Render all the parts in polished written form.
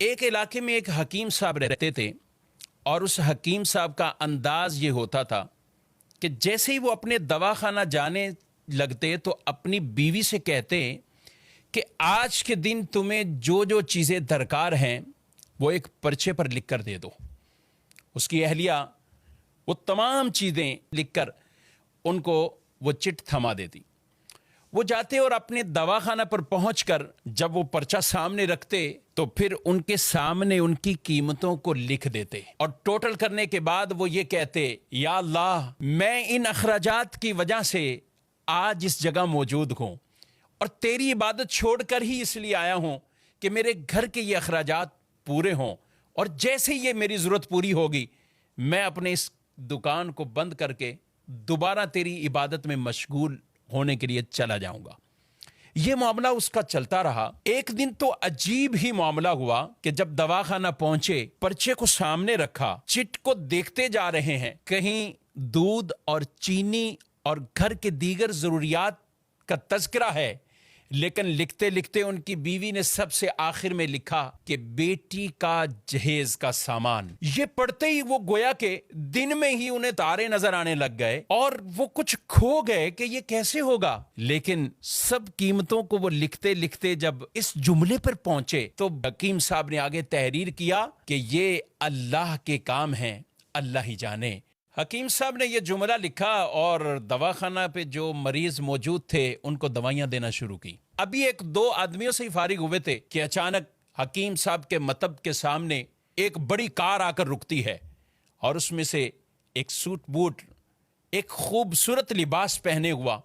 एक इलाके में एक हकीम साहब रहते थे और उस हकीम साहब का अंदाज ये होता था कि जैसे ही वो अपने दवाखाना जाने लगते तो अपनी बीवी से कहते कि आज के दिन तुम्हें जो जो चीज़ें दरकार हैं वो एक पर्चे पर लिख कर दे दो। उसकी अहलिया वो तमाम चीज़ें लिखकर उनको वो चिट थमा देती। वो जाते और अपने दवाखाना पर पहुंचकर जब वो पर्चा सामने रखते तो फिर उनके सामने उनकी कीमतों को लिख देते और टोटल करने के बाद वो ये कहते, या अल्लाह, मैं इन अखराजात की वजह से आज इस जगह मौजूद हूं और तेरी इबादत छोड़कर ही इसलिए आया हूं कि मेरे घर के ये अखराजात पूरे हों, और जैसे ये मेरी ज़रूरत पूरी होगी मैं अपने इस दुकान को बंद करके दोबारा तेरी इबादत में मशगूल होने के लिए चला जाऊंगा। यह मामला उसका चलता रहा। एक दिन तो अजीब ही मामला हुआ कि जब दवाखाना पहुंचे, पर्चे को सामने रखा, चिट को देखते जा रहे हैं, कहीं दूध और चीनी और घर के दीगर जरूरियात का तज़किरा है, लेकिन लिखते लिखते उनकी बीवी ने सबसे आखिर में लिखा कि बेटी का जहेज का सामान। ये पढ़ते ही वो गोया के दिन में ही उन्हें तारे नजर आने लग गए और वो कुछ खो गए कि ये कैसे होगा। लेकिन सब कीमतों को वो लिखते लिखते जब इस जुमले पर पहुंचे तो हकीम साहब ने आगे तहरीर किया कि ये अल्लाह के काम हैं, अल्लाह ही जाने। हकीम साहब ने यह जुमला लिखा और दवाखाना पे जो मरीज मौजूद थे उनको दवाइयां देना शुरू की। अभी एक दो आदमियों से ही फारिग हुए थे कि अचानक हकीम साहब के मतब के सामने एक बड़ी कार आकर रुकती है और उसमें से एक सूट बूट, एक खूबसूरत लिबास पहने हुआ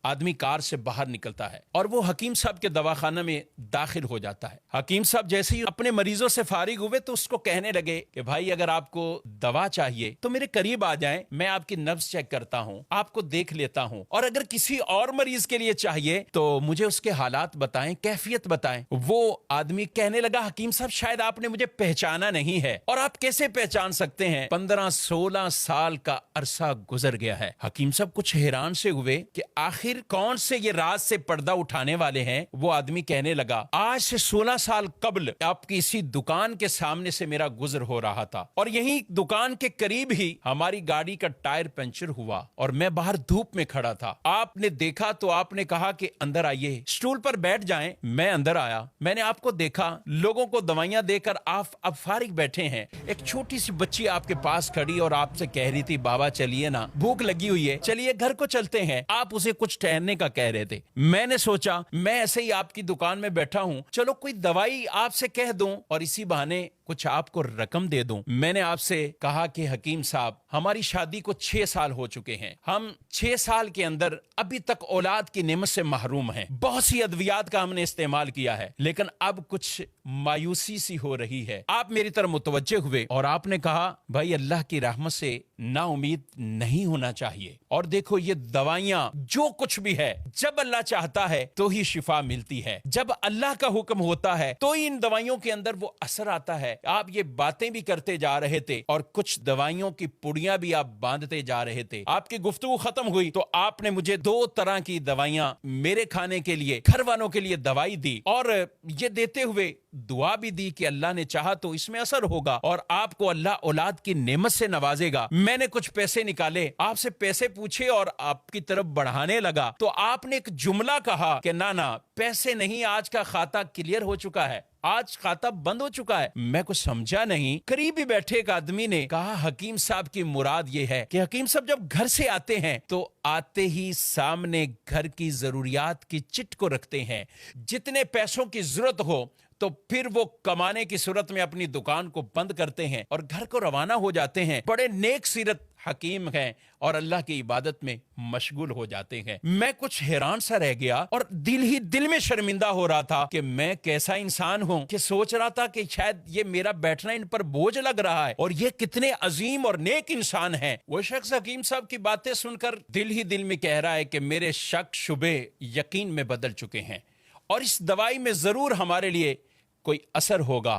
आदमी कार से बाहर निकलता है और वो हकीम साहब के दवाखाना में दाखिल हो जाता है। हकीम साहब जैसे ही अपने मरीजों से फारिग हुए तो उसको कहने लगे कि भाई, अगर आपको दवा चाहिए तो मेरे करीब आ जाएं, मैं आपकी नब्ज चेक करता हूं, आपको देख लेता हूं, और अगर किसी और मरीज के लिए चाहिए तो मुझे उसके हालात बताएं, कैफियत बताएं। वो आदमी कहने लगा, हकीम साहब, शायद आपने मुझे पहचाना नहीं है। और आप कैसे पहचान सकते हैं? 15-16 साल का अरसा गुजर गया है। हकीम साहब कुछ हैरान से हुए कि आखिर कौन से ये राज से पर्दा उठाने वाले हैं। वो आदमी कहने लगा, आज से 16 साल कबल आपकी इसी दुकान के सामने से मेरा गुजर हो रहा था और यही दुकान के करीब ही हमारी गाड़ी का टायर पंचर हुआ और मैं बाहर धूप में खड़ा था। आपने देखा तो आपने कहा कि अंदर आइए, स्टूल पर बैठ जाएं। मैं अंदर आया, मैंने आपको देखा, लोगों को दवाइयां देकर आप अब फारिग बैठे हैं। एक छोटी सी बच्ची आपके पास खड़ी और आपसे कह रही थी, बाबा चलिए ना, भूख लगी हुई है, चलिए घर को चलते हैं। आप उसे कुछ ठहरने का कह रहे थे। मैंने सोचा मैं ऐसे ही आपकी दुकान में बैठा हूं, चलो कोई दवाई आपसे कह दूं और इसी बहाने कुछ आपको रकम दे दूं। मैंने आपसे कहा कि हकीम साहब, हमारी शादी को 6 साल हो चुके हैं, हम 6 साल के अंदर अभी तक औलाद की नेमत से महरूम हैं। बहुत सी अद्वियात का हमने इस्तेमाल किया है, लेकिन अब कुछ मायूसी सी हो रही है। आप मेरी तरफ मुतवज्जे हुए और आपने कहा, भाई, अल्लाह की रहमत से ना उम्मीद नहीं होना चाहिए। और देखो, ये दवाइयां जो कुछ भी है, जब अल्लाह चाहता है तो ही शिफा मिलती है, जब अल्लाह का हुक्म होता है तो ही इन दवाइयों के अंदर वो असर आता है। आप ये बातें भी करते जा रहे थे और कुछ दवाइयों की पुड़ियां भी आप बांधते जा रहे थे। आपकी गुफ्तगू खत्म हुई तो आपने मुझे 2 तरह की दवाइयां मेरे खाने के लिए, घर वालों के लिए दवाई दी और ये देते हुए दुआ भी दी कि अल्लाह ने चाहा तो इसमें असर होगा और आपको अल्लाह औलाद की नेमत से नवाजेगा। मैंने कुछ पैसे निकाले, आपसे पैसे पूछे और आपकी तरफ बढ़ाने लगा तो आपने एक जुमला कहा कि ना ना, पैसे नहीं, आज का खाता क्लियर हो चुका है, आज खाता बंद हो चुका है। मैं कुछ समझा नहीं। करीब ही बैठे एक आदमी ने कहा, हकीम साहब की मुराद ये है कि हकीम साहब जब घर से आते हैं तो आते ही सामने घर की जरूरियात की चिट को रखते हैं, जितने पैसों की जरूरत हो तो फिर वो कमाने की सूरत में अपनी दुकान को बंद करते हैं और घर को रवाना हो जाते हैं। बड़े नेक सीरत हकीम हैं और अल्लाह की इबादत में मशगूल हो जाते हैं। मैं कुछ हैरान सा रह गया और दिल ही दिल में शर्मिंदा हो रहा था कि मैं कैसा इंसान हूं कि सोच रहा था कि शायद ये मेरा बैठना इन पर बोझ लग रहा है और ये कितने अजीम और नेक इंसान हैं। वो शख्स हकीम साहब की बातें सुनकर दिल ही दिल में कह रहा है कि मेरे शक शुबे यकीन में बदल चुके हैं और इस दवाई में जरूर हमारे लिए कोई असर होगा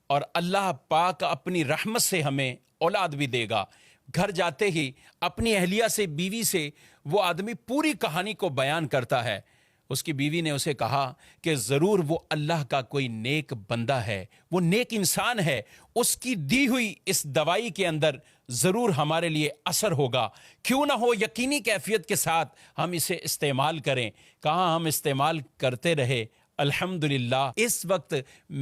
और अल्लाह पाक अपनी रहमत से हमें औलाद भी देगा। घर जाते ही अपनी अहलिया से, बीवी से वो आदमी पूरी कहानी को बयान करता है। उसकी बीवी ने उसे कहा कि ज़रूर वो अल्लाह का कोई नेक बंदा है, वो नेक इंसान है, उसकी दी हुई इस दवाई के अंदर ज़रूर हमारे लिए असर होगा, क्यों ना हो यकीनी कैफियत के साथ हम इसे इस्तेमाल करें। कहाँ हम इस्तेमाल करते रहे। अल्हम्दुलिल्लाह इस वक्त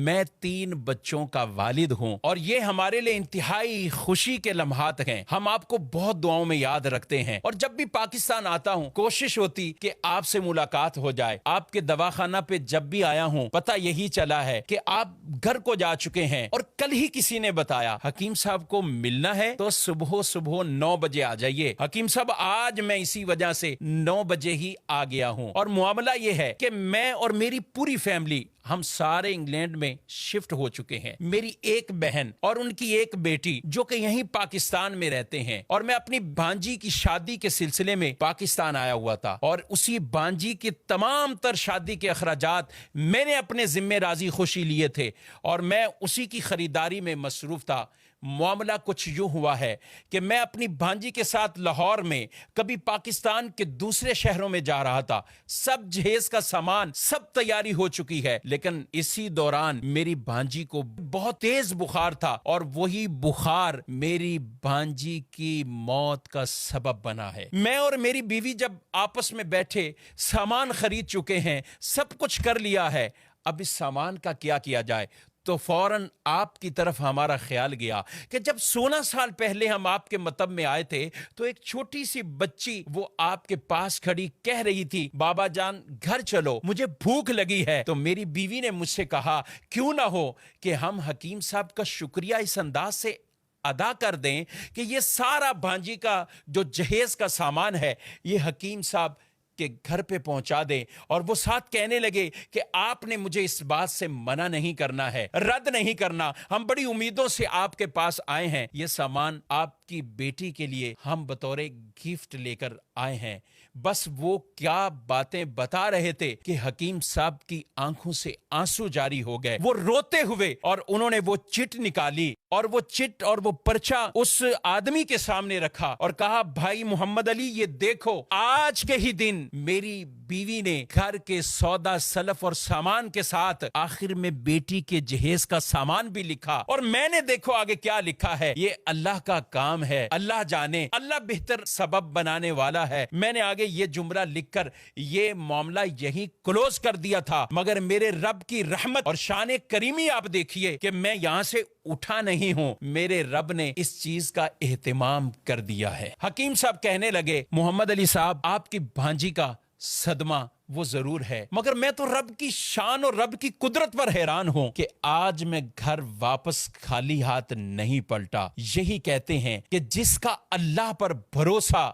मैं 3 बच्चों का वालिद हूं और ये हमारे लिए इंतहाई खुशी के लम्हात हैं। हम आपको बहुत दुआओं में याद रखते हैं और जब भी पाकिस्तान आता हूं कोशिश होती कि आपसे मुलाकात हो जाए। आपके दवाखाना पे जब भी आया हूं पता यही चला है कि आप घर को जा चुके हैं और कल ही किसी ने बताया हकीम साहब को मिलना है तो सुबह सुबह 9 बजे आ जाइए। हकीम साहब आज मैं इसी वजह से 9 बजे ही आ गया हूं और मामला ये है कि मैं और मेरी पूरी फैमिली हम सारे इंग्लैंड में शिफ्ट हो चुके हैं। मेरी एक बहन और उनकी एक बेटी जो कि यहीं पाकिस्तान में रहते हैं और मैं अपनी भांजी की शादी के सिलसिले में पाकिस्तान आया हुआ था और उसी भांजी की तमाम तर शादी के अखराजात मैंने अपने जिम्मे राजी खुशी लिए थे और मैं उसी की खरीदारी में मसरूफ था। मामला कुछ यूं हुआ है कि मैं अपनी भांजी के साथ लाहौर में कभी पाकिस्तान के दूसरे शहरों में जा रहा था। सब जहेज का सामान सब तैयारी हो चुकी है, लेकिन इसी दौरान मेरी भांजी को बहुत तेज बुखार था और वही बुखार मेरी भांजी की मौत का सबब बना है। मैं और मेरी बीवी जब आपस में बैठे सामान खरीद चुके हैं, सब कुछ कर लिया है, अब इस सामान का क्या किया जाए तो फौरन आपकी तरफ हमारा ख्याल गया कि जब 16 साल पहले हम आपके मतब में आए थे तो एक छोटी सी बच्ची वो आपके पास खड़ी कह रही थी बाबा जान घर चलो मुझे भूख लगी है। तो मेरी बीवी ने मुझसे कहा क्यों ना हो कि हम हकीम साहब का शुक्रिया इस अंदाज से अदा कर दें कि ये सारा भांजी का जो जहेज का सामान है ये हकीम साहब के घर पे पहुंचा दें। और वो साथ कहने लगे कि आपने मुझे इस बात से मना नहीं करना है, रद्द नहीं करना, हम बड़ी उम्मीदों से आपके पास आए हैं, ये सामान आपकी बेटी के लिए हम बतौर गिफ्ट लेकर आए हैं। बस वो क्या बातें बता रहे थे कि हकीम साहब की आंखों से आंसू जारी हो गए। वो रोते हुए और उन्होंने वो चिट निकाली और वो चिट और वो पर्चा उस आदमी के सामने रखा और कहा भाई मोहम्मद अली ये देखो आज के ही दिन मेरी बीवी ने घर के सौदा सलफ और सामान के साथ आखिर में बेटी के जहेज का सामान भी लिखा और मैंने देखो आगे क्या लिखा है। ये अल्लाह का काम है, अल्लाह जाने, अल्लाह बेहतर सबब बनाने वाला है। मैंने आगे ये जुमला लिखकर ये मामला यही क्लोज कर दिया था, मगर मेरे रब की रहमत और शान करीमी आप देखिए कि मैं यहां से उठा नहीं हूं, मेरे रब ने इस चीज का एहतमाम कर दिया है। हकीम साहब कहने लगे मोहम्मद अली साहब आपकी भांजी का सदमा वो जरूर है, मगर मैं तो रब की शान और रब की कुदरत पर हैरान हूं कि आज मैं घर वापस खाली हाथ नहीं पलटा। यही कहते हैं कि जिसका अल्लाह पर भरोसा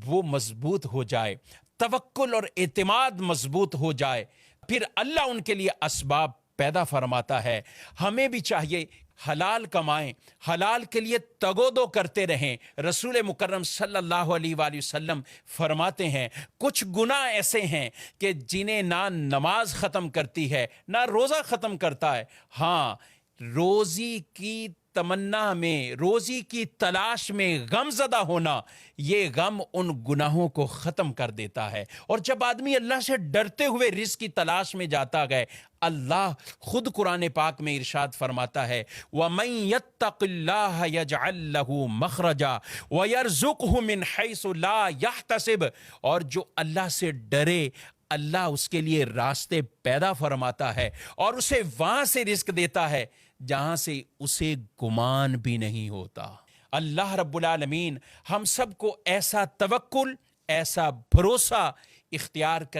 वो मजबूत हो जाए, तवक्कुल और एतमाद मजबूत हो जाए, फिर अल्लाह उनके लिए असबाब पैदा फरमाता है। हमें भी चाहिए हलाल कमाएं, हलाल के लिए तगोदो करते रहें। रसूल मुकर्रम सल्लल्लाहु अलैहि वसल्लम फरमाते हैं कुछ गुनाह ऐसे हैं कि जिन्हें ना नमाज ख़त्म करती है ना रोज़ा ख़त्म करता है, हाँ रोज़ी की तमन्ना में, रोजी की तलाश में गमज़दा होना, ये गम उन गुनाहों को ख़त्म कर देता है। और जब आदमी अल्लाह से डरते हुए रिज़्क़ की तलाश में जाता है, अल्लाह खुद कुरान पाक में इरशाद फरमाता है वमन यत्तक़िल्लाह यजअल लहू मख़रजा व यरज़ुक़हु मिन हैसु ला यहतसिब। और जो अल्लाह से डरे अल्लाह उसके लिए रास्ते पैदा फरमाता है और उसे वहां से रिज़्क़ देता है जहां से उसे गुमान भी नहीं होता। अल्लाह रब्बुल आलमीन हम सबको ऐसा तवक्कुल, ऐसा भरोसा इख्तियार कर